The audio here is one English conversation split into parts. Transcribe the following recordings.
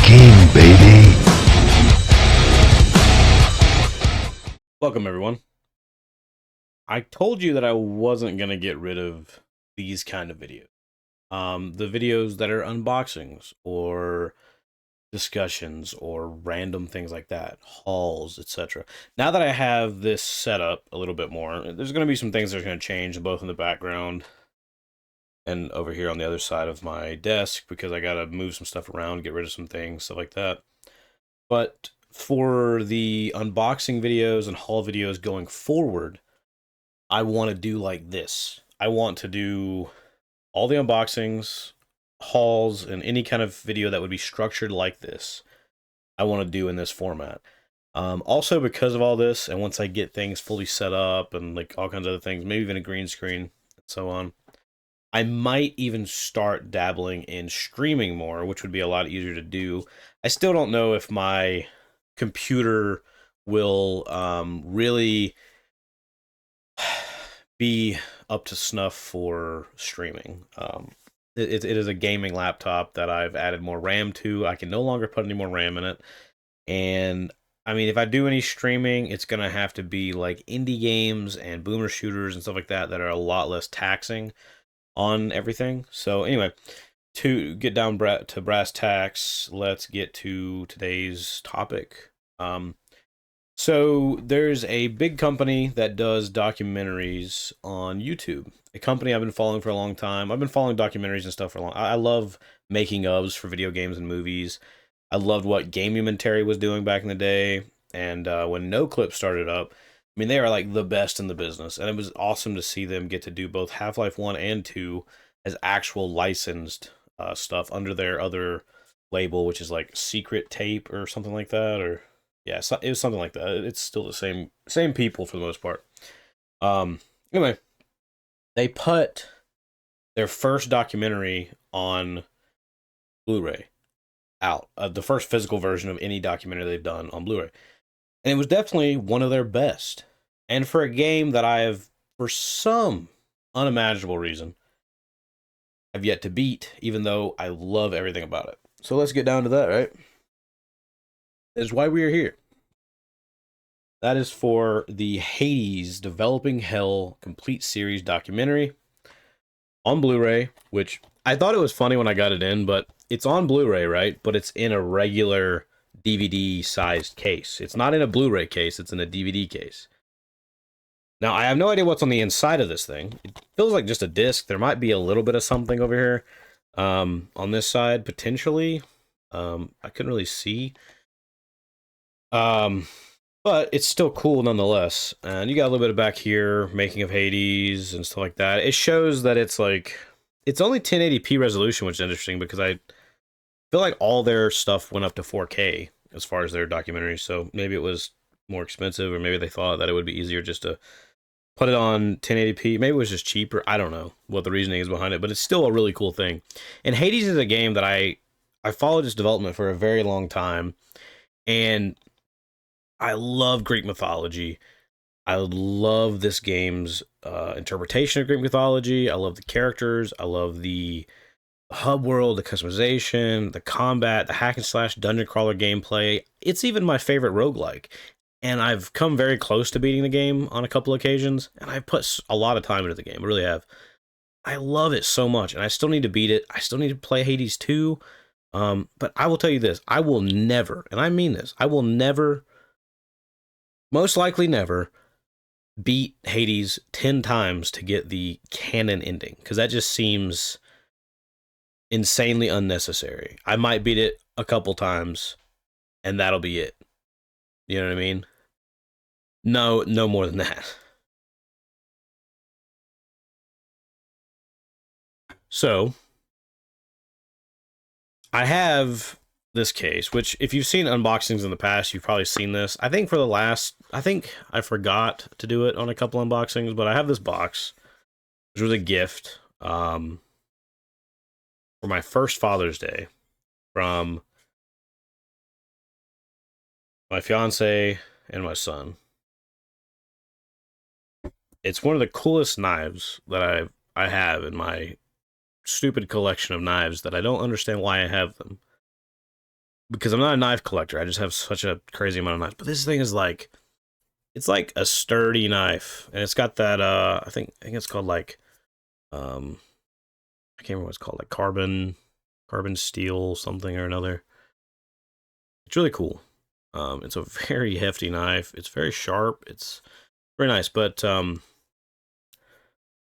king, baby. Welcome, everyone. I told you that I wasn't going to get rid of these kind of videos. The videos that are unboxings or discussions or random things like that, hauls, etc. Now that I have this set up a little bit more, there's going to be some things that are going to change both in the background and over here on the other side of my desk because I got to move some stuff around, get rid of some things, stuff like that. But for the unboxing videos and haul videos going forward, I want to do like this. I want to do all the unboxings, hauls, and any kind of video that would be structured like this. I want to do in this format. Also, because of all this, and once I get things fully set up and like all kinds of other things, maybe even a green screen and so on, I might even start dabbling in streaming more, which would be a lot easier to do. I still don't know if my computer will really be up to snuff for streaming. It is a gaming laptop that I've added more RAM to. I can no longer put any more RAM in it. And I mean, if I do any streaming, it's going to have to be like indie games and boomer shooters and stuff like that that are a lot less taxing on everything. So, anyway, to get down to brass tacks, let's get to today's topic. So there's a big company that does documentaries on YouTube. A company I've been following for a long time. I've been following documentaries and stuff for a long. I love making ofs for video games and movies. I loved what Gamumentary was doing back in the day, and when Noclip started up, I mean they are like the best in the business, and it was awesome to see them get to do both Half-Life 1 and 2 as actual licensed stuff under their other label, which is like Secret Tape or something like that, or yeah, so it was something like that. It's still the same people for the most part. Anyway, they put their first documentary on Blu-ray out, the first physical version of any documentary they've done on Blu-ray, and it was definitely one of their best. And for a game that I have, for some unimaginable reason, have yet to beat, even though I love everything about it. So let's get down to that, right? That is why we are here. That is for the Hades Developing Hell Complete Series documentary on Blu-ray, which I thought it was funny when I got it in, but it's on Blu-ray, right? But it's in a regular DVD-sized case. It's not in a Blu-ray case, it's in a DVD case. Now, I have no idea what's on the inside of this thing. It feels like just a disc. There might be a little bit of something over here on this side, potentially. I couldn't really see. But it's still cool nonetheless. And you got a little bit of back here, making of Hades and stuff like that. It shows that it's like, it's only 1080p resolution, which is interesting because I feel like all their stuff went up to 4K as far as their documentaries. So maybe it was more expensive, or maybe they thought that it would be easier just to put it on 1080p. Maybe it was just cheaper. I don't know what the reasoning is behind it, but it's still a really cool thing. And Hades is a game that I followed its development for a very long time. And I love Greek mythology. I love this game's interpretation of Greek mythology. I love the characters. I love the hub world, the customization, the combat, the hack and slash dungeon crawler gameplay. It's even my favorite roguelike. And I've come very close to beating the game on a couple occasions, and I've put a lot of time into the game. I really have. I love it so much, and I still need to beat it. I still need to play Hades 2. But I will tell you this. I will never, and I mean this, I will never, most likely never, beat Hades 10 times to get the canon ending, because that just seems insanely unnecessary. I might beat it a couple times, and that'll be it. You know what I mean? No more than that. So, I have this case, which if you've seen unboxings in the past, you've probably seen this. I think I think I forgot to do it on a couple unboxings, but I have this box, which was a gift for my first Father's Day from my fiance and my son. It's one of the coolest knives that I have in my stupid collection of knives that I don't understand why I have them. because I'm not a knife collector. I just have such a crazy amount of knives. But this thing is like, it's like a sturdy knife, and it's got that I think it's called like I can't remember what it's called, like carbon steel something or another. It's really cool. It's a very hefty knife. It's very sharp. It's very nice. But when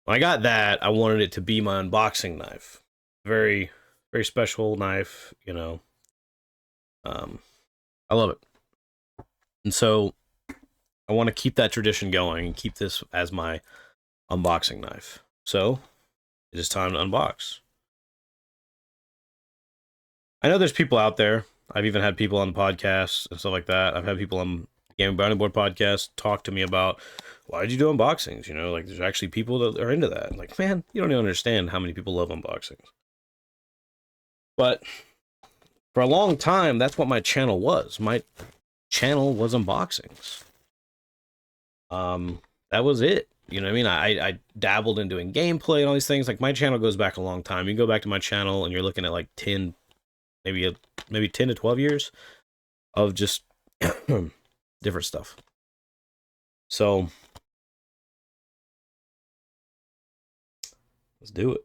I got that, I wanted it to be my unboxing knife. Very, very special knife. You know, I love it, and so I want to keep that tradition going and keep this as my unboxing knife. So it is time to unbox. I know there's people out there. I've even had people on podcasts and stuff like that. I've had people on Gaming Bounding Board podcast talk to me about, why did you do unboxings? You know, like there's actually people that are into that. Like, man, you don't even understand how many people love unboxings. But for a long time, that's what my channel was. My channel was unboxings. That was it. You know what I mean? I dabbled in doing gameplay and all these things. Like, my channel goes back a long time. You go back to my channel and you're looking at like 10, maybe 10 to 12 years of just different stuff. So let's do it.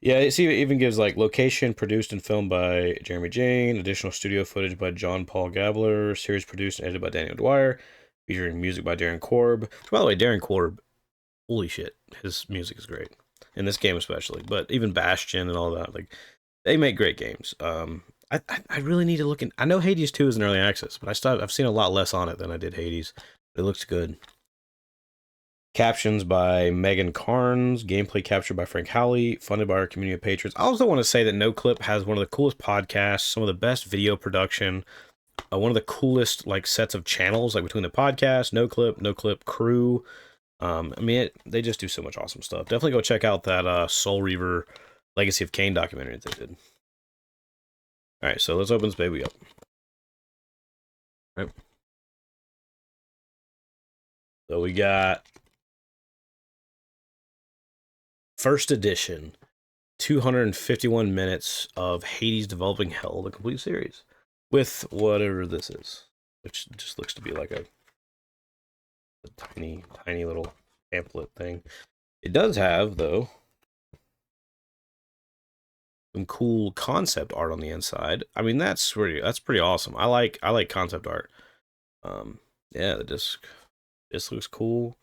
Yeah, see, it even gives like location produced and filmed by Jeremy Jane, additional studio footage by John Paul Gabler, series produced and edited by Daniel Dwyer, featuring music by Darren Korb. By the way, Darren Korb, holy shit, his music is great in this game especially. But even Bastion and all that, like, they make great games. I really need to look in. I know Hades 2 is in early access, but I've seen a lot less on it than I did Hades. It looks good. Captions by Megan Carnes, gameplay captured by Frank Howley, funded by our community of patrons. I also want to say that Noclip has one of the coolest podcasts, some of the best video production, one of the coolest like sets of channels, like between the podcast, Noclip crew. I mean, they just do so much awesome stuff. Definitely go check out that Soul Reaver Legacy of Kain documentary that they did. All right, so let's open this baby up. All right. So we got first edition, 251 minutes of Hades Developing Hell, the complete series, with whatever this is, which just looks to be like a tiny little pamphlet thing. It does have, though, some cool concept art on the inside. I mean, that's pretty awesome. I like concept art. Yeah, the disc looks cool.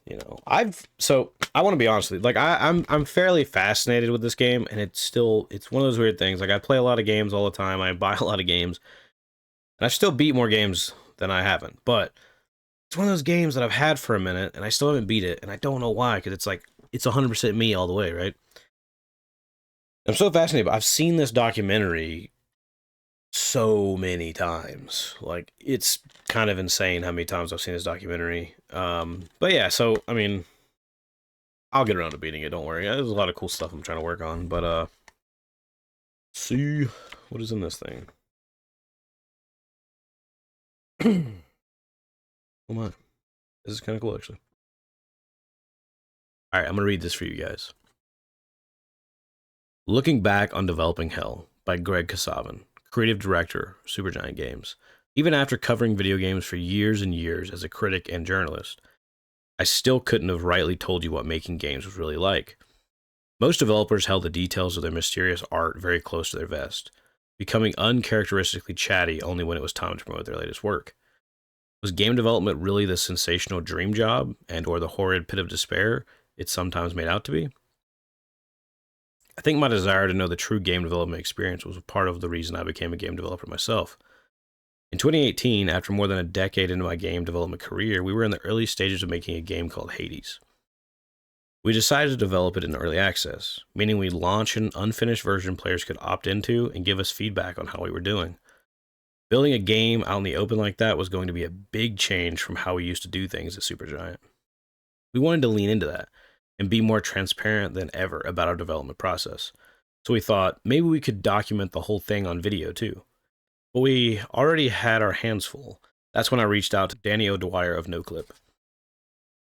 You know, I want to be honest with you. Like, I'm fairly fascinated with this game, and it's one of those weird things. Like, I play a lot of games all the time. I buy a lot of games, and I've still beat more games than I haven't. But it's one of those games that I've had for a minute, and I still haven't beat it, and I don't know why. Because it's like, it's 100% me all the way, right? I'm so fascinated. But I've seen this documentary so many times. Like, it's kind of insane how many times I've seen this documentary. But yeah, so I mean, I'll get around to beating it, don't worry. There's a lot of cool stuff I'm trying to work on, but see what is in this thing. Oh my. This is kind of cool, actually. Alright, I'm gonna read this for you guys. Looking back on Developing Hell by Greg Kasavin, creative director, Supergiant Games. Even after covering video games for years and years as a critic and journalist, I still couldn't have rightly told you what making games was really like. Most developers held the details of their mysterious art very close to their vest, becoming uncharacteristically chatty only when it was time to promote their latest work. Was game development really the sensational dream job and or the horrid pit of despair it's sometimes made out to be? I think my desire to know the true game development experience was part of the reason I became a game developer myself. In 2018, after more than a decade into my game development career, we were in the early stages of making a game called Hades. We decided to develop it in early access, meaning we'd launch an unfinished version players could opt into and give us feedback on how we were doing. Building a game out in the open like that was going to be a big change from how we used to do things at Supergiant. We wanted to lean into that and be more transparent than ever about our development process. So we thought maybe we could document the whole thing on video too. But we already had our hands full. That's when I reached out to Danny O'Dwyer of Noclip.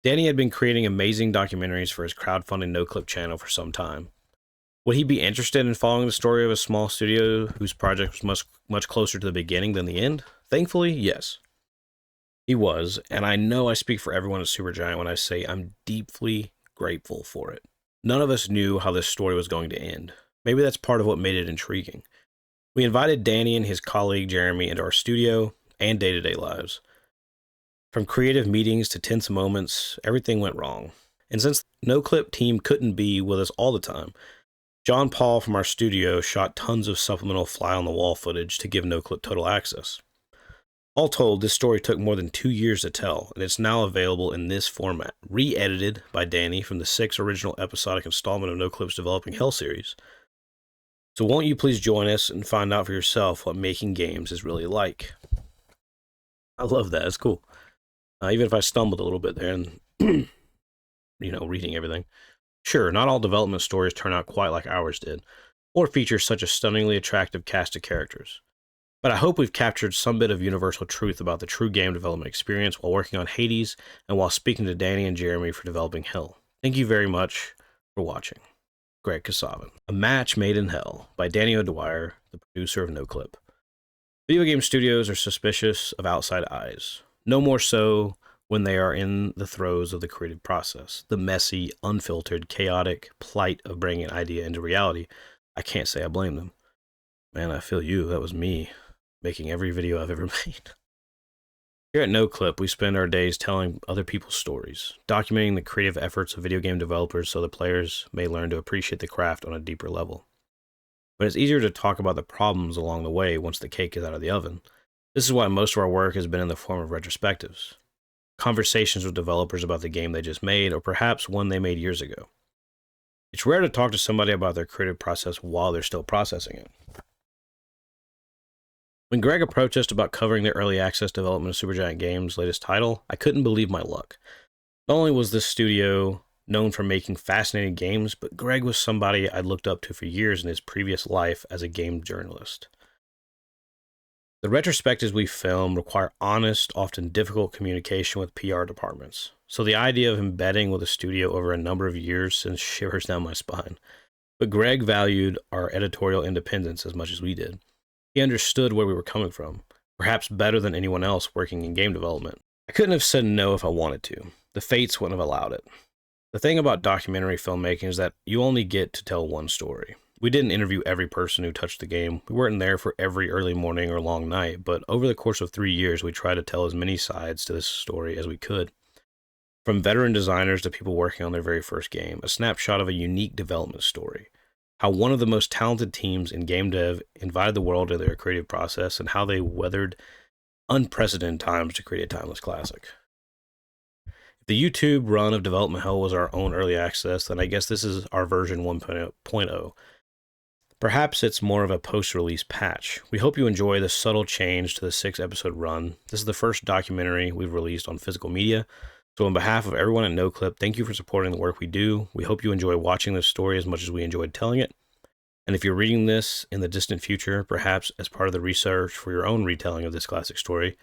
Danny had been creating amazing documentaries for his crowdfunding Noclip channel for some time. Would he be interested in following the story of a small studio whose project was much closer to the beginning than the end? Thankfully, yes. He was, and I know I speak for everyone at Supergiant when I say I'm deeply grateful for it. None of us knew how this story was going to end. Maybe that's part of what made it intriguing. We invited Danny and his colleague Jeremy into our studio and day-to-day lives. From creative meetings to tense moments, everything went wrong. And since the Noclip team couldn't be with us all the time, John Paul from our studio shot tons of supplemental fly-on-the-wall footage to give Noclip total access. All told, this story took more than 2 years to tell, and it's now available in this format, re-edited by Danny from the 6th original episodic installment of Noclip's Developing Hell series. So won't you please join us and find out for yourself what making games is really like? I love that. It's cool. Even if I stumbled a little bit there and, reading everything. Sure, not all development stories turn out quite like ours did, or feature such a stunningly attractive cast of characters. But I hope we've captured some bit of universal truth about the true game development experience while working on Hades and while speaking to Danny and Jeremy for developing Hell. Thank you very much for watching. Greg Kasavin. A Match Made in Hell by Danny O'Dwyer, the producer of Noclip. Video game studios are suspicious of outside eyes. No more so when they are in the throes of the creative process. The messy, unfiltered, chaotic plight of bringing an idea into reality. I can't say I blame them. Man, I feel you. That was me. Making every video I've ever made. Here at Noclip, we spend our days telling other people's stories, documenting the creative efforts of video game developers so the players may learn to appreciate the craft on a deeper level. But it's easier to talk about the problems along the way once the cake is out of the oven. This is why most of our work has been in the form of retrospectives. Conversations with developers about the game they just made, or perhaps one they made years ago. It's rare to talk to somebody about their creative process while they're still processing it. When Greg approached us about covering the early access development of Supergiant Games' latest title, I couldn't believe my luck. Not only was this studio known for making fascinating games, but Greg was somebody I'd looked up to for years in his previous life as a game journalist. The retrospectives we film require honest, often difficult communication with PR departments, so the idea of embedding with a studio over a number of years sends shivers down my spine. But Greg valued our editorial independence as much as we did. He understood where we were coming from, perhaps better than anyone else working in game development. I couldn't have said no if I wanted to. The fates wouldn't have allowed it. The thing about documentary filmmaking is that you only get to tell one story. We didn't interview every person who touched the game. We weren't there for every early morning or long night, but over the course of 3 years, we tried to tell as many sides to this story as we could. From veteran designers to people working on their very first game, a snapshot of a unique development story. How one of the most talented teams in game dev invited the world into their creative process, and how they weathered unprecedented times to create a timeless classic. If the YouTube run of Development Hell was our own early access, then I guess this is our version 1.0. Perhaps it's more of a post-release patch. We hope you enjoy the subtle change to the 6-episode run. This is the first documentary we've released on physical media. So on behalf of everyone at Noclip, thank you for supporting the work we do. We hope you enjoy watching this story as much as we enjoyed telling it. And if you're reading this in the distant future, perhaps as part of the research for your own retelling of this classic story,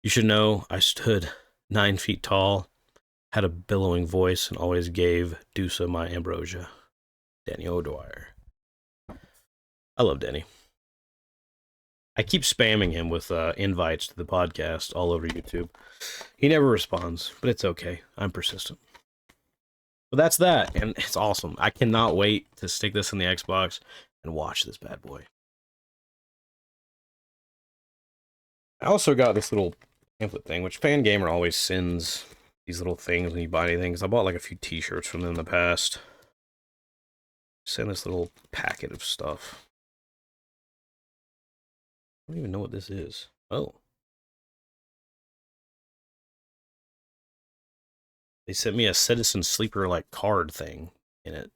you should know I stood 9 feet tall, had a billowing voice, and always gave Dusa my ambrosia. Danny O'Dwyer. I love Danny. I keep spamming him with invites to the podcast all over YouTube. He never responds, but it's okay. I'm persistent. But that's that, and it's awesome. I cannot wait to stick this in the Xbox and watch this bad boy. I also got this little pamphlet thing, which Fangamer always sends these little things when you buy anything. Because I bought like a few t-shirts from them in the past. Send this little packet of stuff. I don't even know what this is. Oh. They sent me a Citizen Sleeper like card thing in it.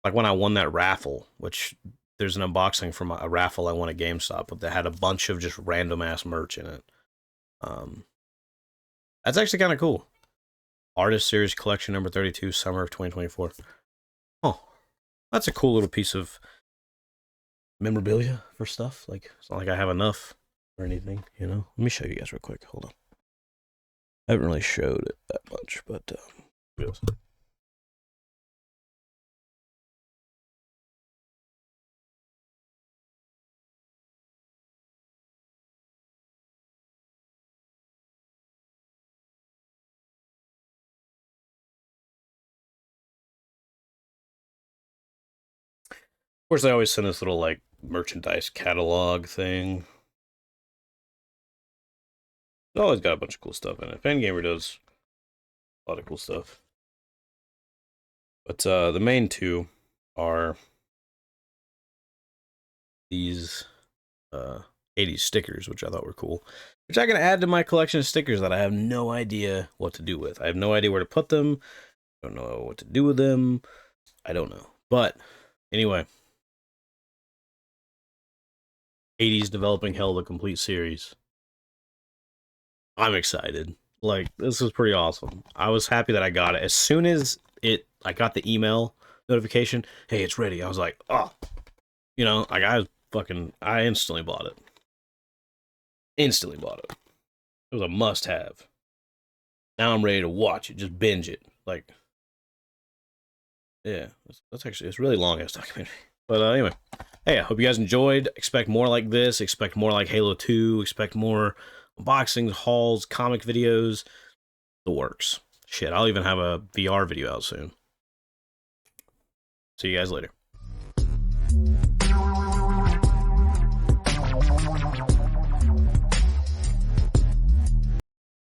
Like when I won that raffle, which there's an unboxing from a raffle I won at GameStop that had a bunch of just random ass merch in it. That's actually kind of cool. Artist Series Collection number 32, summer of 2024. Oh, that's a cool little piece of memorabilia for stuff. Like, it's not like I have enough or anything, you know? Let me show you guys real quick. Hold on. I haven't really showed it that much, but yes. course, they always send this little, like, merchandise catalog thing. It's always got a bunch of cool stuff in it. Fangamer does a lot of cool stuff. But the main two are these 80s stickers, which I thought were cool. Which I can add to my collection of stickers that I have no idea what to do with. I have no idea where to put them. I don't know what to do with them. I don't know. But anyway, 80s Developing Hell, the complete series. I'm excited. Like, this is pretty awesome. I was happy that I got it. As soon as I got the email notification, hey, it's ready. I was like, oh, you know, like I instantly bought it. Instantly bought it. It was a must-have. Now I'm ready to watch it, just binge it. Like, yeah, it's really long ass documentary. But anyway, hey, I hope you guys enjoyed. Expect more like this. Expect more like Halo 2. Expect more unboxings, hauls, comic videos. The works. Shit, I'll even have a VR video out soon. See you guys later.